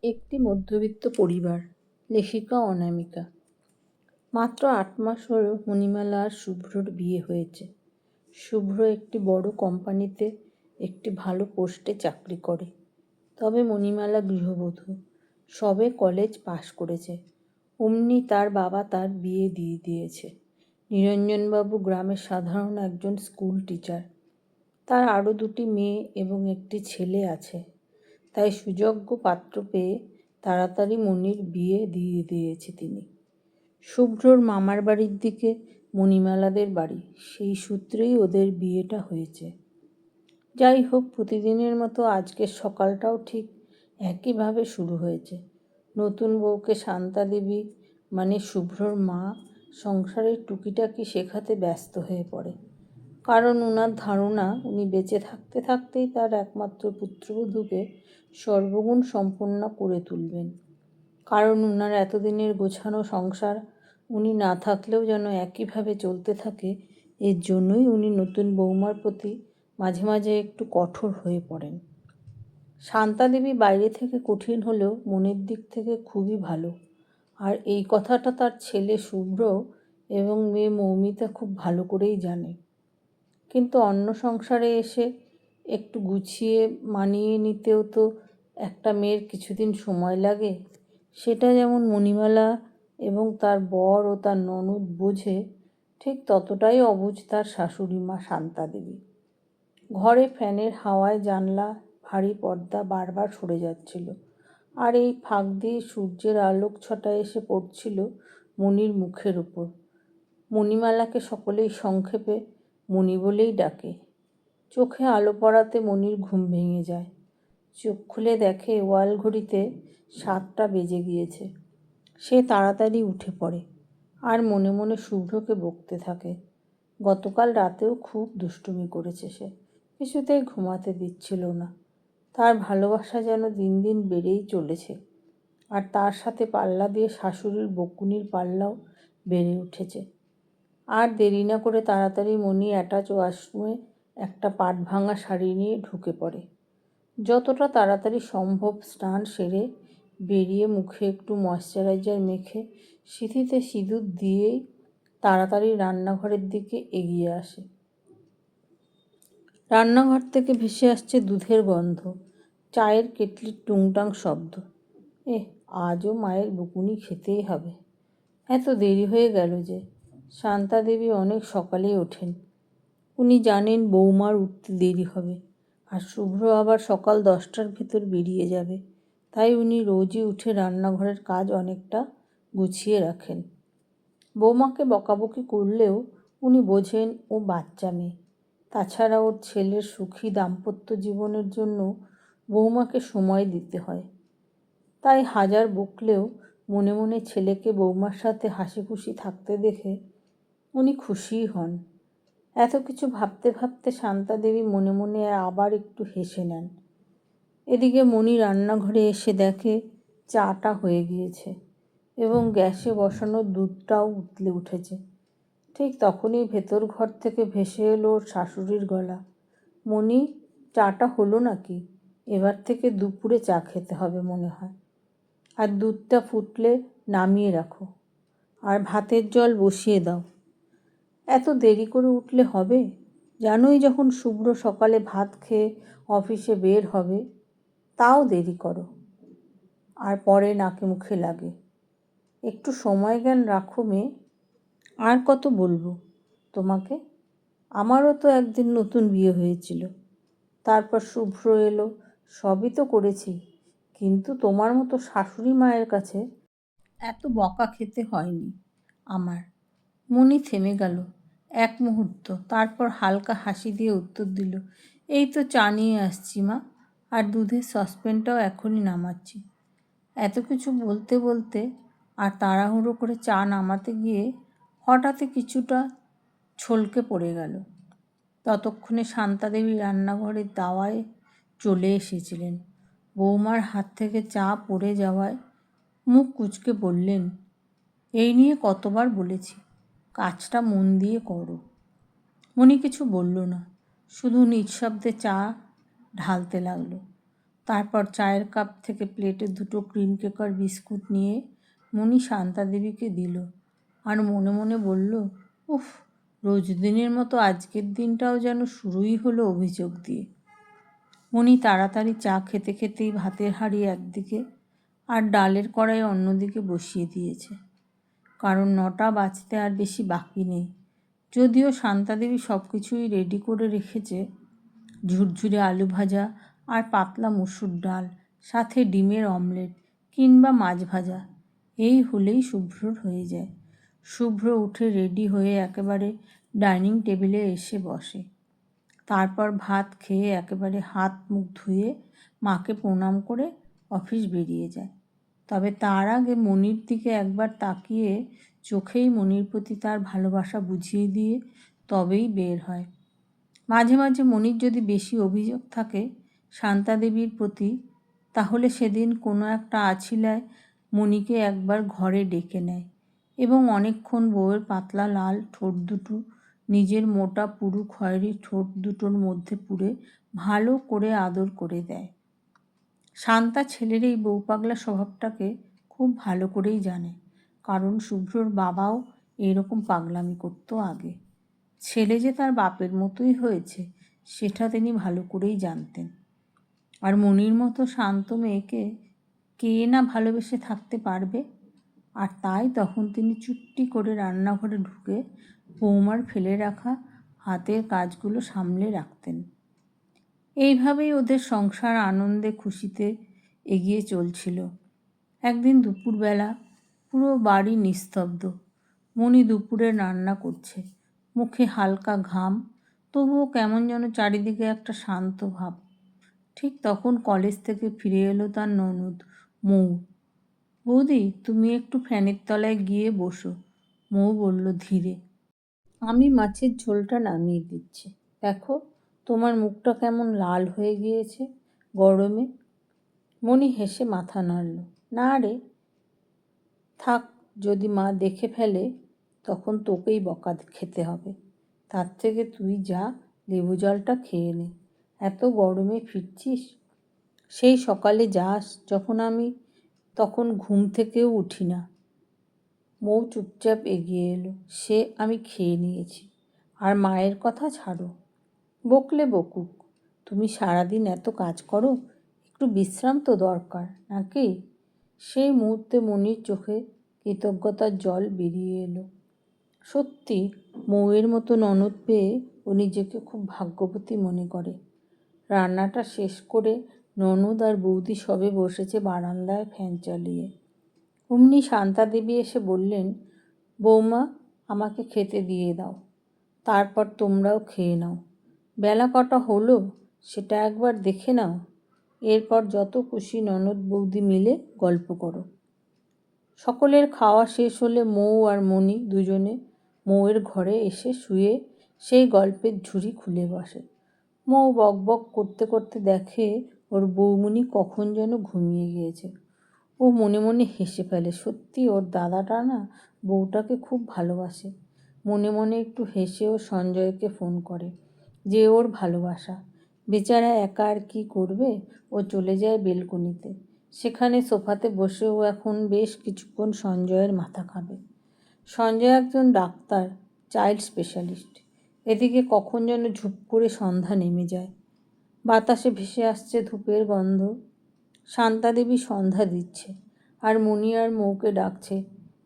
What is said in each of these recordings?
একটি মধ্যবিত্ত পরিবার। লেখিকা অনামিকা। মাত্র 8 মাস হলো মণিমালা আর শুভ্রর বিয়ে হয়েছে। শুভ্র একটি বড় কোম্পানিতে একটি ভালো পোস্টে চাকরি করে। তবে মণিমালা গৃহবধূ, সবে কলেজ পাশ করেছে। অমনি তার বাবা তার বিয়ে দিয়ে দিয়েছে। নিরঞ্জনবাবু গ্রামের সাধারণ একজন স্কুল টিচার। তার আরও 2টি মেয়ে এবং একটি ছেলে আছে। তাই সুযোগ্য পাত্র পেয়ে তাড়াতাড়ি মণির বিয়ে দিয়ে দিয়েছে তিনি। শুভ্রর মামার বাড়ির দিকে মণিমালাদের বাড়ি, সেই সূত্রেই ওদের বিয়েটা হয়েছে। যাই হোক, প্রতিদিনের মতো আজকের সকালটাও ঠিক একইভাবে শুরু হয়েছে। নতুন বউকে শান্তা দেবী মানে শুভ্রর মা সংসারের টুকিটাকি শেখাতে ব্যস্ত হয়ে পড়ে। কারণ ওনার ধারণা উনি বেঁচে থাকতে থাকতেই তার একমাত্র পুত্রবধূকে সর্বগুণ সম্পন্ন করে তুলবেন। কারণ ওনার এতদিনের গোছানো সংসার উনি না থাকলেও যেন একইভাবে চলতে থাকে, এর জন্যই উনি নতুন বৌমার প্রতি মাঝে মাঝে একটু কঠোর হয়ে পড়েন। শান্তা দেবী বাইরে থেকে কঠিন হলেও মনের দিক থেকে খুবই ভালো, আর এই কথাটা তার ছেলে শুভ্র এবং মেয়ে মৌমিতা খুব ভালো করেই জানে। কিন্তু অন্য সংসারে এসে একটু গুছিয়ে মানিয়ে নিতেও তো একটা মেয়ের কিছুদিন সময় লাগে। সেটা যেমন মণিমালা এবং তার বর ও তার ননদ বোঝে, ঠিক ততটাই অবুঝ তার শাশুড়ি মা শান্তা দেবী। ঘরে ফ্যানের হাওয়ায় জানলা ভারী পর্দা বারবার সরে যাচ্ছিল, আর এই ফাঁক দিয়ে সূর্যের আলোক ছটা এসে পড়ছিল মণির মুখের উপর। মণিমালাকে সকলেই সংক্ষেপে মণি বলেই ডাকে। চোখে আলো পড়াতে মণির ঘুম ভেঙে যায়। চোখ খুলে দেখে ওয়াল ঘড়িতে 7টা বেজে গিয়েছে। সে তাড়াতাড়ি উঠে পড়ে আর মনে মনে শুভ্রকে বকতে থাকে। গতকাল রাতেও খুব দুষ্টুমি করেছে সে, কিছুতেই ঘুমাতে দিচ্ছিল না। তার ভালোবাসা যেন দিন দিন বেড়েই চলেছে, আর তার সাথে পাল্লা দিয়ে শাশুড়ির বকুনির পাল্লাও বেড়ে উঠেছে। আর দেরি না করে তাড়াতাড়ি মণি অ্যাটাচ ওয়াশরুমে একটা পাট ভাঙা শাড়ি নিয়ে ঢুকে পড়ে। যতটা তাড়াতাড়ি সম্ভব স্নান সেরে বেরিয়ে মুখে একটু ময়শ্চারাইজার মেখে সিঁথিতে সিঁদুর দিয়েই তাড়াতাড়ি রান্নাঘরের দিকে এগিয়ে আসে। রান্নাঘর থেকে ভেসে আসছে দুধের গন্ধ, চায়ের কেটলির টুংটাং শব্দ। আজও মায়ের বকুনি খেতেই হবে। এত দেরি হয়ে গেল যে। শান্তা দেবী অনেক সকালেই ওঠেন। উনি জানেন বৌমার উঠতে দেরি হবে, আর শুভ্র আবার সকাল 10টার ভেতর বেরিয়ে যাবে। তাই উনি রোজই উঠে রান্নাঘরের কাজ অনেকটা গুছিয়ে রাখেন। বৌমাকে বকাবকি করলেও উনি বোঝেন ও বাচ্চা মেয়ে। তাছাড়া ওর ছেলের সুখী দাম্পত্য জীবনের জন্য বৌমাকে সময় দিতে হয়। তাই হাজার বকলেও মনে মনে ছেলেকে বৌমার সাথে হাসি খুশি থাকতে দেখে উনি খুশিই হন। এত কিছু ভাবতে ভাবতে শান্তা দেবী মনে মনে আবার একটু হেসে নেন। এদিকে মণি রান্নাঘরে এসে দেখে চাটা হয়ে গিয়েছে এবং গ্যাসে বসানো দুধটাও উতলে উঠেছে। ঠিক তখনই ভেতর ঘর থেকে ভেসে এলো ওর শাশুড়ির গলা, মণি, চাটা হলো নাকি? এবার থেকে দুপুরে চা খেতে হবে মনে হয়। আর দুধটা ফুটলে নামিয়ে রাখো, আর ভাতের জল বসিয়ে দাও। এত দেরি করে উঠলে হবে? জানোই যখন শুভ্র সকালে ভাত খেয়ে অফিসে বের হবে। তাও দেরি করো, আর পরে নাকে মুখে লাগে। একটু সময় জ্ঞান রাখো মেয়ে। আর কত বলবো তোমাকে? আমারও তো একদিন নতুন বিয়ে হয়েছিল, তারপর শুভ্র এলো, সবই তো করেছি, কিন্তু তোমার মতো শাশুড়ি মায়ের কাছে এত বকা খেতে হয়নি আমার। মণি থেমে গেল এক মুহূর্ত, তারপর হালকা হাসি দিয়ে উত্তর দিল, এই তো চা নিয়ে আসছি মা, আর দুধের সসপ্যানটাও এখনই নামাচ্ছি। এত কিছু বলতে বলতে আর তাড়াহুড়ো করে চা নামাতে গিয়ে হঠাৎই কিছুটা ছলকে পড়ে গেল। ততক্ষণে শান্তা দেবী রান্নাঘরের দাওয়ায় চলে এসেছিলেন। বৌমার হাত থেকে চা পড়ে যাওয়ায় মুখ কুঁচকে বললেন, এই নিয়ে কতবার বলেছি, কাজটা মন দিয়ে করো। মণি কিছু বলল না, শুধু নিঃশব্দে চা ঢালতে লাগলো। তারপর চায়ের কাপ থেকে প্লেটে 2টো ক্রিম কেকার বিস্কুট নিয়ে মণি শান্তা দেবীকে দিল আর মনে মনে বলল, উফ, রোজ দিনের মতো আজকের দিনটাও যেন শুরুই হলো অভিযোগ দিয়ে। মণি তাড়াতাড়ি চা খেতে খেতেই ভাতের হাঁড়ি একদিকে আর ডালের কড়াই অন্যদিকে বসিয়ে দিয়েছে, কারণ 9টা বাজতে আর বেশি বাকি নেই। যদিও শান্তাদেবী সব কিছুই রেডি করে রেখেছে, ঝুরঝুরে আলু ভাজা আর পাতলা মসুর ডাল, সাথে ডিমের অমলেট কিংবা মাছ ভাজা, এই হলেই শুভ্রর হয়ে যায়। শুভ্র উঠে রেডি হয়ে একেবারে ডাইনিং টেবিলে এসে বসে। তারপর ভাত খেয়ে একেবারে হাত মুখ ধুয়ে মাকে প্রণাম করে অফিস বেরিয়ে যায়। তবে তার আগে মনির দিকে একবার তাকিয়ে চোখেই মনির প্রতি তার ভালোবাসা বুঝিয়ে দিয়ে তবেই বের হয়। মাঝে মাঝে মনির যদি বেশি অভিযোগ থাকে শান্তাদেবীর প্রতি, তাহলে সেদিন কোনো একটা আছিলায় মনিকে একবার ঘরে ডেকে নেয় এবং অনেকক্ষণ বউয়ের পাতলা লাল ঠোঁট দুটো নিজের মোটা পুরু খয়েরি ঠোঁট দুটোর মধ্যে পুরে ভালো করে আদর করে দেয়। শান্তা ছেলের এই বউ পাগলা স্বভাবটাকে খুব ভালো করেই জানে, কারণ শুভ্রর বাবাও এরকম পাগলামি করতো আগে। ছেলে যে তার বাপের মতোই হয়েছে সেটা তিনি ভালো করেই জানতেন। আর মনির মতো শান্ত মেয়েকে কে না ভালোবেসে থাকতে পারবে। আর তাই তখন তিনি চুপটি করে রান্নাঘরে ঢুকে বৌমার ফেলে রাখা হাতের কাজগুলো সামলে রাখতেন। এইভাবেই ওদের সংসার আনন্দে খুশিতে এগিয়ে চলছিল। একদিন দুপুরবেলা পুরো বাড়ি নিস্তব্ধ। মণি দুপুরে রান্না করছে, মুখে হালকা ঘাম, তবুও কেমন যেন চারিদিকে একটা শান্ত ভাব। ঠিক তখন কলেজ থেকে ফিরে এলো তার ননদ মৌ। বৌদি, তুমি একটু ফ্যানের তলায় গিয়ে বসো, মৌ বলল ধীরে। আমি মাছের ঝোলটা নামিয়ে দিচ্ছি। দেখো তোমার মুখটা কেমন লাল হয়ে গিয়েছে গরমে। মণি হেসে মাথা নাড়ল। না রে, থাক, যদি মা দেখে ফেলে তখন তোকেই বকা খেতে হবে। তার থেকে তুই যা, লেবু জলটা খেয়ে নে। এত গরমে ফিরছিস, সেই সকালে যাস যখন আমি তখন ঘুম থেকেও উঠি না। মৌ চুপচাপ এগিয়ে এলো। সে আমি খেয়ে নিয়েছি। আর মায়ের কথা ছাড়ো, বকলে বকুক, তুমি সারাদিন এত কাজ করো, একটু বিশ্রাম তো দরকার নাকি? সেই মুহূর্তে মনির চোখে কৃতজ্ঞতার জল বেরিয়ে এলো। সত্যি মৌয়ের মতো ননদ পেয়ে ও নিজেকে খুব ভাগ্যবতী মনে করে। রান্নাটা শেষ করে ননদ আর বৌদি সবে বসেছে বারান্দায় ফ্যান চালিয়ে। অমনি শান্তা দেবী এসে বললেন, বৌমা, আমাকে খেতে দিয়ে দাও, তারপর তোমরাও খেয়ে নাও। বেলা কটা হলো সেটা একবার দেখে নাও। এরপর যত খুশি ননদ বৌদি মিলে গল্প করো। সকলের খাওয়া শেষ হলে মৌ আর মণি দুজনে মৌয়ের ঘরে এসে শুয়ে সেই গল্পের ঝুড়ি খুলে বসে। মৌ বক বক করতে করতে দেখে ওর বৌমণি কখন যেন ঘুমিয়ে গিয়েছে। ও মনে মনে হেসে ফেলে। সত্যি ওর দাদাটা না বউটাকে খুব ভালোবাসে। মনে মনে একটু হেসে ও সঞ্জয়কে ফোন করে যে ওর ভালোবাসা। বেচারা একা আর কী করবে, ও চলে যায় বেলকনিতে। সেখানে সোফাতে বসে ও এখন বেশ কিছুক্ষণ সঞ্জয়ের মাথা খাবে। সঞ্জয় একজন ডাক্তার, চাইল্ড স্পেশালিস্ট। এদিকে কখন যেন ঝুপ করে সন্ধ্যা নেমে যায়। বাতাসে ভেসে আসছে ধূপের গন্ধ। শান্তা দেবী সন্ধ্যা দিচ্ছে আর মণি আর মৌকে ডাকছে,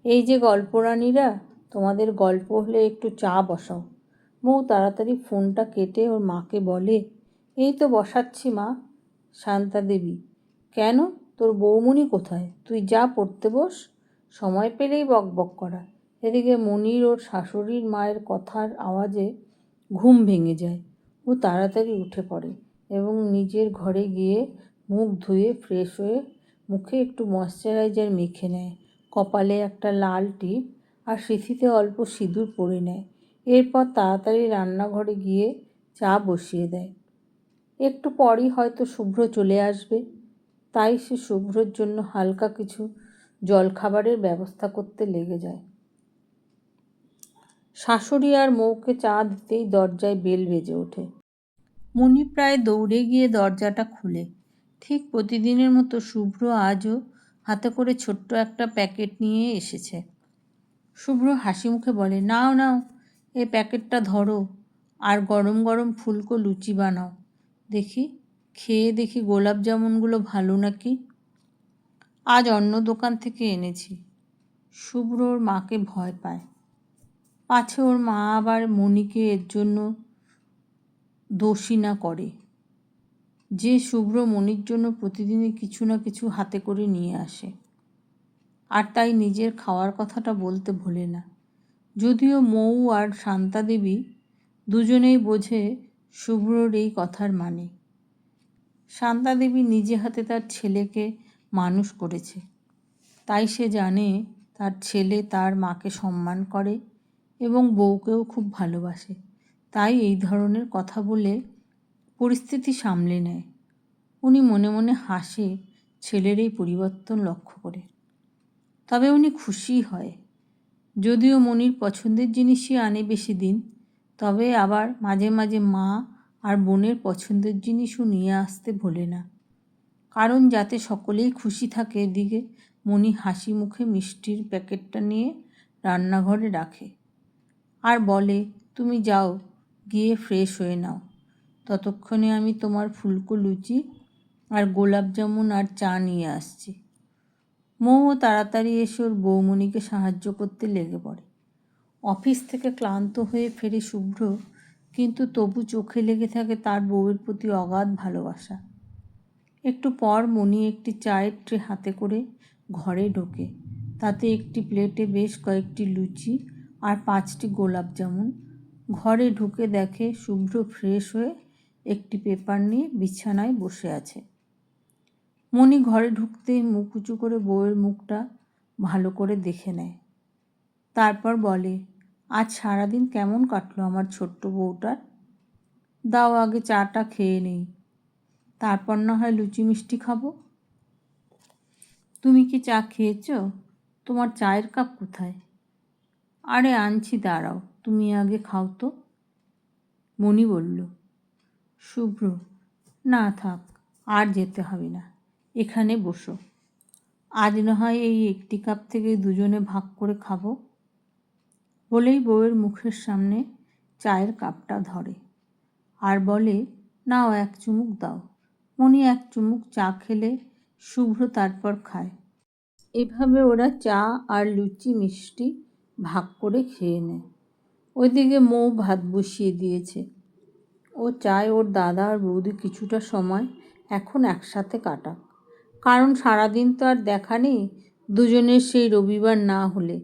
এই যে গল্পরানীরা, তোমাদের গল্প হলে একটু চা বসাও। মৌ তাড়াতাড়ি ফোনটা কেটে ওর মাকে বলে, এই তো বসাচ্ছি মা। শান্তা দেবী, কেন, তোর বৌমণি কোথায়? তুই যা পড়তে বস, সময় পেলেই বক বক করা। এদিকে মনির ওর শাশুড়ির মায়ের কথার আওয়াজে ঘুম ভেঙে যায়। ও তাড়াতাড়ি উঠে পড়ে এবং নিজের ঘরে গিয়ে মুখ ধুয়ে ফ্রেশ হয়ে মুখে একটু ময়শ্চারাইজার মেখে নেয়, কপালে একটা লাল টিপ আর সিঁথিতে অল্প সিঁদুর পরে নেয়। এরপর তাড়াতাড়ি রান্নাঘরে গিয়ে চা বসিয়ে দেয়। একটু পরই হয়তো শুভ্র চলে আসবে, তাই সে শুভ্রর জন্য হালকা কিছু জলখাবারের ব্যবস্থা করতে লেগে যায়। শাশুড়ি আর মৌকে চা দিতেই দরজায় বেল বেজে ওঠে। মণি প্রায় দৌড়ে গিয়ে দরজাটা খুলে ঠিক প্রতিদিনের মতো শুভ্র আজও হাতে করে ছোট্ট একটা প্যাকেট নিয়ে এসেছে। শুভ্র হাসি মুখে বলে, নাও নাও, এই প্যাকেটটা ধরো আর গরম গরম ফুলকো লুচি বানাও। দেখি, খেয়ে দেখি গোলাপ জামুনগুলো ভালো নাকি। আজ অন্য দোকান থেকে এনেছি। শুভ্র ওর মাকে ভয় পায়, পাছে ওর মা আবার মণিকে এর জন্য দোষী না করে যে শুভ্র মণির জন্য প্রতিদিনই কিছু না কিছু হাতে করে নিয়ে আসে, আর তাই নিজের খাওয়ার কথাটা বলতে ভোলে না। যদিও মৌ আর শান্তা দেবী দুজনেই বোঝে শুভ্রর এই কথার মানে। শান্তা দেবী নিজে হাতে তার ছেলেকে মানুষ করেছে, তাই সে জানে তার ছেলে তার মাকে সম্মান করে এবং বউকেও খুব ভালোবাসে। তাই এই ধরনের কথা বলে পরিস্থিতি সামলে নেয়। উনি মনে মনে হাসে ছেলের এই পরিবর্তন লক্ষ্য করে। তবে উনি খুশি হয়। যদিও মনির পছন্দের জিনিসই আনে বেশি দিন, তবে আবার মাঝে মাঝে মা আর বোনের পছন্দের জিনিসও নিয়ে আসতে ভোলে না, কারণ যাতে সকলেই খুশি থাকে। এদিকে মনি হাসি মুখে মিষ্টির প্যাকেটটা নিয়ে রান্নাঘরে রাখে আর বলে, তুমি যাও, গিয়ে ফ্রেশ হয়ে নাও, ততক্ষণে আমি তোমার ফুলকো লুচি আর গোলাপ জামুন আর চা নিয়ে আসছি। মৌ তাড়াতাড়ি এসে ওর বৌমণিকে সাহায্য করতে লেগে পড়ে। অফিস থেকে ক্লান্ত হয়ে ফেরে শুভ্র, কিন্তু তবু চোখে লেগে থাকে তার বউয়ের প্রতি অগাধ ভালোবাসা। একটু পর মণি একটি চায়ের ট্রে হাতে করে ঘরে ঢোকে, তাতে একটি প্লেটে বেশ কয়েকটি লুচি আর 5টি গোলাপ জামুন। ঘরে ঢুকে দেখে শুভ্র ফ্রেশ হয়ে একটি পেপার নিয়ে বিছানায় বসে আছে। মণি ঘরে ঢুকতেই মুখ উঁচু করে বউয়ের মুখটা ভালো করে দেখে নেয়, তারপর বলে, আজ সারাদিন কেমন কাটলো আমার ছোট্ট বউটার? দাও আগে চাটা খেয়ে নেই, তারপর না হয় লুচি মিষ্টি খাবো। তুমি কি চা খেয়েছ? তোমার চায়ের কাপ কোথায়? আরে আনছি, দাঁড়াও, তুমি আগে খাও তো, মণি বলল। শুভ্র, না থাক, আর যেতে হবে না, এখানে বসো, আজ না হয় এই একটি কাপ থেকে দুজনে ভাগ করে খাবো। বলেই বউয়ের মুখের সামনে চায়ের কাপটা ধরে আর বলে, নাও এক চুমুক দাও। মণি এক চুমুক চা খেলে শুভ্র তারপর খায়। এভাবে ওরা চা আর লুচি মিষ্টি ভাগ করে খেয়ে নেয়। ওইদিকে মৌ ভাত বসিয়ে দিয়েছে। ও চায় ওর দাদা আর বৌদি কিছুটা সময় এখন একসাথে কাটাক, কারণ সারাদিন তো আর দেখা নেই দুজনের, সেই রবিবার না হলে।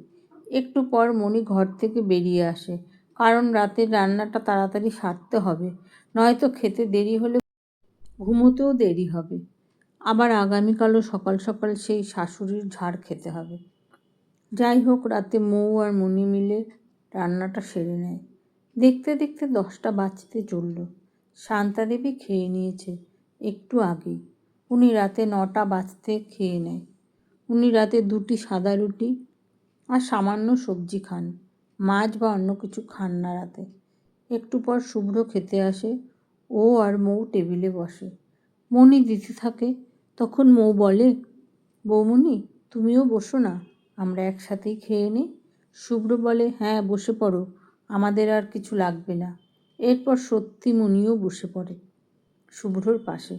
একটু পর মণি ঘর থেকে বেরিয়ে আসে, কারণ রাতের রান্নাটা তাড়াতাড়ি সারতে হবে, নয়তো খেতে দেরি হলে ঘুমোতেও দেরি হবে। আবার আগামীকালও সকাল সকাল সেই শাশুড়ির ঝাড় খেতে হবে। যাই হোক, রাতে মৌ আর মণি মিলে রান্নাটা সেরে নেয়। দেখতে দেখতে 10টা বাজতে চলল। শান্তা দেবী খেয়ে নিয়েছে একটু আগেই। উনি রাতে 9টা বাজতে খেয়ে নেয়। উনি রাতে 2টি সাদা রুটি আর সামান্য সবজি খান, মাছ বা অন্য কিছু খান না রাতে। একটু পর শুভ্র খেতে আসে। ও আর মৌ টেবিলে বসে। মণি দিতে থাকে, তখন মৌ বলে, বৌমণি, তুমিও বসো না, আমরা একসাথেই খেয়ে নিই। শুভ্র বলে, হ্যাঁ বসে পড়ো, আমাদের আর কিছু লাগবে না। এরপর সত্যি মণিও বসে পড়ে শুভ্রর পাশে।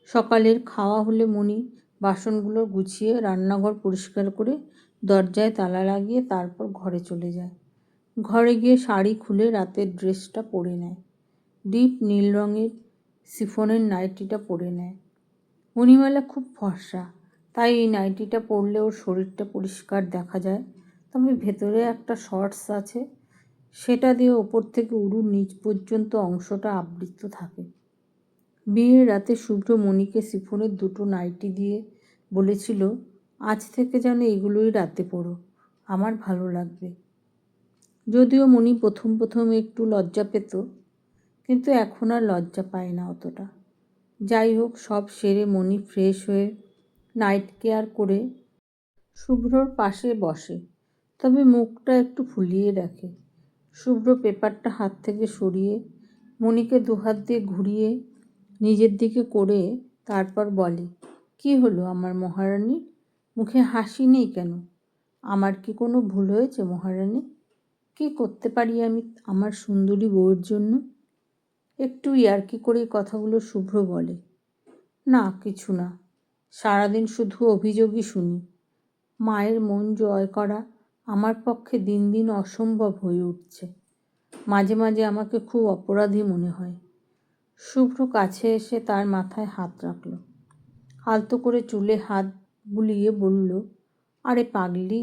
সকালের খাওয়া হলে মণি বাসনগুলো গুছিয়ে রান্নাঘর পরিষ্কার করে দরজায় তালা লাগিয়ে তারপর ঘরে চলে যায়। ঘরে গিয়ে শাড়ি খুলে রাতের ড্রেসটা পরে নেয়। ডিপ নীল রঙের শিফনের নাইটিটা পরে নেয়। মণিমালা খুব ফর্সা, তাই এই নাইটিটা পরলে ওর শরীরটা পরিষ্কার দেখা যায়। তবে ভেতরে একটা শর্টস আছে, সেটা দিয়ে ওপর থেকে উরুর নিচ পর্যন্ত অংশটা আবৃত থাকে। বিয়ের রাতে শুভ্র মণিকে শিফনের 2টো নাইটি দিয়ে বলেছিল, আজ থেকে যেন এগুলোই রাতে পরো, আমার ভালো লাগবে। যদিও মণি প্রথম প্রথম একটু লজ্জা পেত, কিন্তু এখন আর লজ্জা পায় না অতটা। যাই হোক, সব সেরে মণি ফ্রেশ হয়ে নাইট কেয়ার করে শুভ্রর পাশে বসে, তবে মুখটা একটু ফুলিয়ে রাখে। শুভ্র পেপারটা হাত থেকে সরিয়ে মণিকে 2 হাত দিয়ে ঘুরিয়ে নিজের দিকে করে তারপর বলে, কি হলো আমার মহারানী, মুখে হাসি নেই কেন? আমার কি কোনো ভুল হয়েছে মহারানী? কি করতে পারি আমি আমার সুন্দরী বউয়ের জন্য? একটু ইয়ার্কি করে কথাগুলো শুভ্র বলে। না, কিছু না, সারাদিন শুধু অভিযোগই শুনি। মায়ের মন জয় করা আমার পক্ষে দিন দিন অসম্ভব হয়ে উঠছে। মাঝে মাঝে আমাকে খুব অপরাধী মনে হয়। শুভ্র কাছে এসে তার মাথায় হাত রাখল। আলতো করে চুলে হাত বুলিয়ে বলল, আরে পাগলি,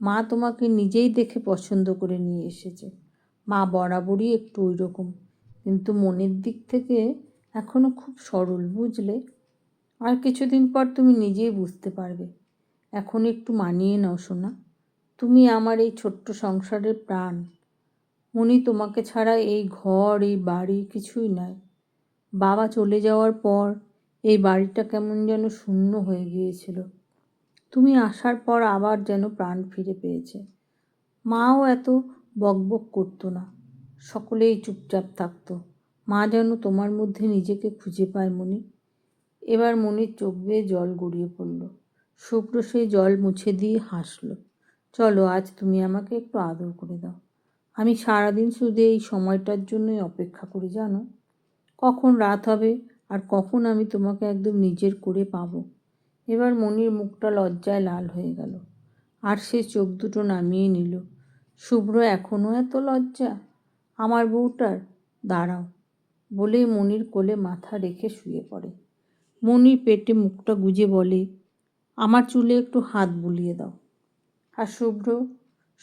মা তোমাকে নিজেই দেখে পছন্দ করে নিয়ে এসেছে। মা বরাবরই একটু ওই রকম, কিন্তু মনের দিক থেকে এখনো খুব সরল, বুঝলে? আর কিছুদিন পর তুমি নিজেই বুঝতে পারবে। এখন একটু মানিয়ে নাও সোনা, তুমি আমার এই ছোট্ট সংসারের প্রাণ। মনি তোমাকে ছাড়া এই ঘর, এই বাড়ি কিছুই নয়। বাবা চলে যাওয়ার পর এই বাড়িটা কেমন যেন শূন্য হয়ে গিয়েছিল। তুমি আসার পর আবার যেন প্রাণ ফিরে পেয়েছে। মাও এত বকবক করতো না, সকলেই চুপচাপ থাকতো। মা যেন তোমার মধ্যে নিজেকে খুঁজে পায় মনি। এবার মনির চোখ বেয়ে জল গড়িয়ে পড়ল। শুভ্র সেই জল মুছে দিয়ে হাসল। চলো, আজ তুমি আমাকে একটু আদর করে দাও। আমি সারাদিন শুধু এই সময়টার জন্যই অপেক্ষা করি, জানো? কখন রাত হবে আর কখন আমি তোমাকে একদম নিজের করে পাবো। এবার মনির মুখটা লজ্জায় লাল হয়ে গেল, আর সে চোখ দুটো নামিয়ে নিল। শুভ্র এখনও এত লজ্জা আমার বউটার? দাঁড়াও, বলেই মনির কোলে মাথা রেখে শুয়ে পড়ে। মনির পেটে মুখটা গুজে বলে, আমার চুলে একটু হাত বুলিয়ে দাও। আর শুভ্র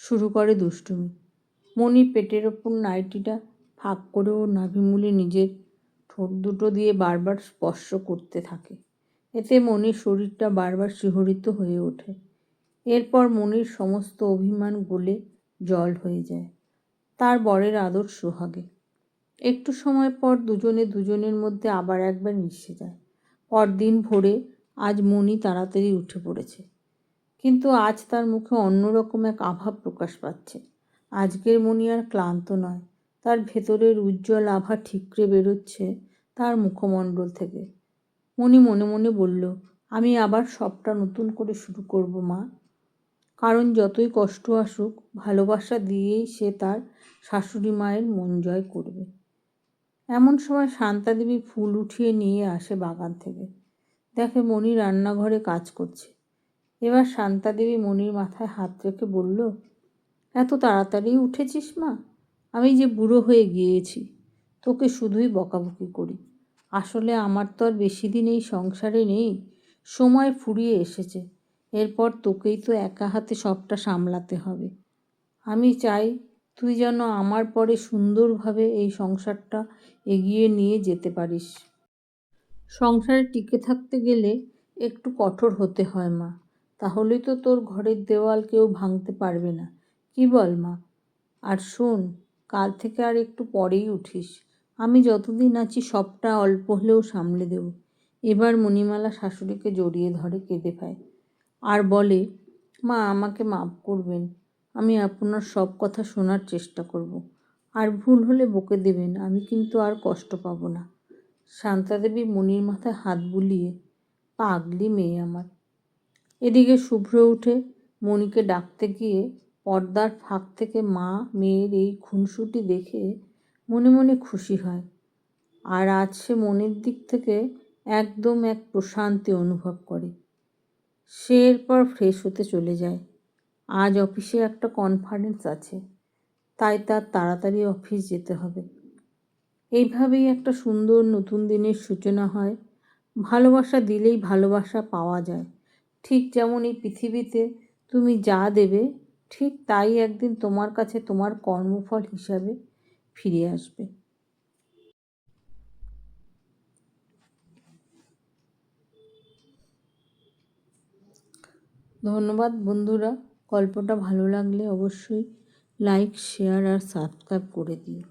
শুরু করে দুষ্টুমি। মনির পেটের ওপর নাইটিটা ফাঁক করে ওর নাভিমূলে নিজের ঠোঁট দুটো দিয়ে বারবার স্পর্শ করতে থাকে। এতে মনির শরীরটা বারবার শিহরিত হয়ে ওঠে। এরপর মনির সমস্ত অভিমান গলে জল হয়ে যায় তার বরের আদর সোহাগে। একটু সময় পর দুজনে দুজনের মধ্যে আবার একবার মিশে যায়। পরদিন ভোরে আজ মনি তাড়াতাড়ি উঠে পড়েছে, কিন্তু আজ তার মুখে অন্যরকম এক আভা প্রকাশ পাচ্ছে। আজকের মনি আর ক্লান্ত নয়, তার ভেতরের উজ্জ্বল আভা ঠিকরে বেরোচ্ছে তার মুখমণ্ডল থেকে। মনি মনে মনে বলল, আমি আবার সবটা নতুন করে শুরু করব মা। কারণ যতই কষ্ট আসুক, ভালোবাসা দিয়েই সে তার শাশুড়ি মায়ের মন জয় করবে। এমন সময় শান্তাদেবী ফুল উঠিয়ে নিয়ে আসে বাগান থেকে। দেখে মনি রান্নাঘরে কাজ করছে। এবার শান্তাদেবী মনির মাথায় হাত রেখে বলল, এত তাড়াতাড়ি উঠেছিস মা? আমি যে বুড়ো হয়ে গিয়েছি, তোকে শুধুই বকাবকি করি। আসলে আমার তো আর বেশি দিন এই সংসারে নেই, সময় ফুরিয়ে এসেছে। এরপর তোকেই তো একা হাতে সবটা সামলাতে হবে। আমি চাই তুই যেন আমার পরে সুন্দরভাবে এই সংসারটা এগিয়ে নিয়ে যেতে পারিস। সংসারে টিকে থাকতে গেলে একটু কঠোর হতে হয় মা, তাহলেই তো তোর ঘরের দেওয়াল কেউ ভাঙতে পারবে না। কি বল মা? আর শোন, কাল থেকে আর একটু পরেই উঠিস। আমি যতদিন আছি সবটা অল্প হলেও সামলে দেব। এবার মণিমালা শাশুড়িকে জড়িয়ে ধরে কেঁদে পায় আর বলে, মা আমাকে মাফ করবেন, আমি আপনার সব কথা শোনার চেষ্টা করব। আর ভুল হলে বকে দেবেন, আমি কিন্তু আর কষ্ট পাবো না। শান্তাদেবী মনির মাথায় হাত বুলিয়ে, পাগলি মেয়ে আমার। এদিকে শুভ্র উঠে মণিকে ডাকতে গিয়ে পর্দার ফাঁক থেকে মা মেয়ের এই খুনসুটি দেখে মনে মনে খুশি হয়। আর আজ সে মনের দিক থেকে একদম এক প্রশান্তি অনুভব করে। সে এরপর ফ্রেশ হতে চলে যায়। আজ অফিসে একটা কনফারেন্স আছে, তাই তার তাড়াতাড়ি অফিস যেতে হবে। এইভাবেই একটা সুন্দর নতুন দিনের সূচনা হয়। ভালোবাসা দিলেই ভালোবাসা পাওয়া যায়। ঠিক যেমন এই পৃথিবীতে তুমি যা দেবে, ঠিক তাই একদিন তোমার কাছে তোমার কর্মফল হিসাবে ফিরে আসবে। ধন্যবাদ বন্ধুরা। গল্পটা ভালো লাগলে অবশ্যই লাইক, শেয়ার আর সাবস্ক্রাইব করে দিও।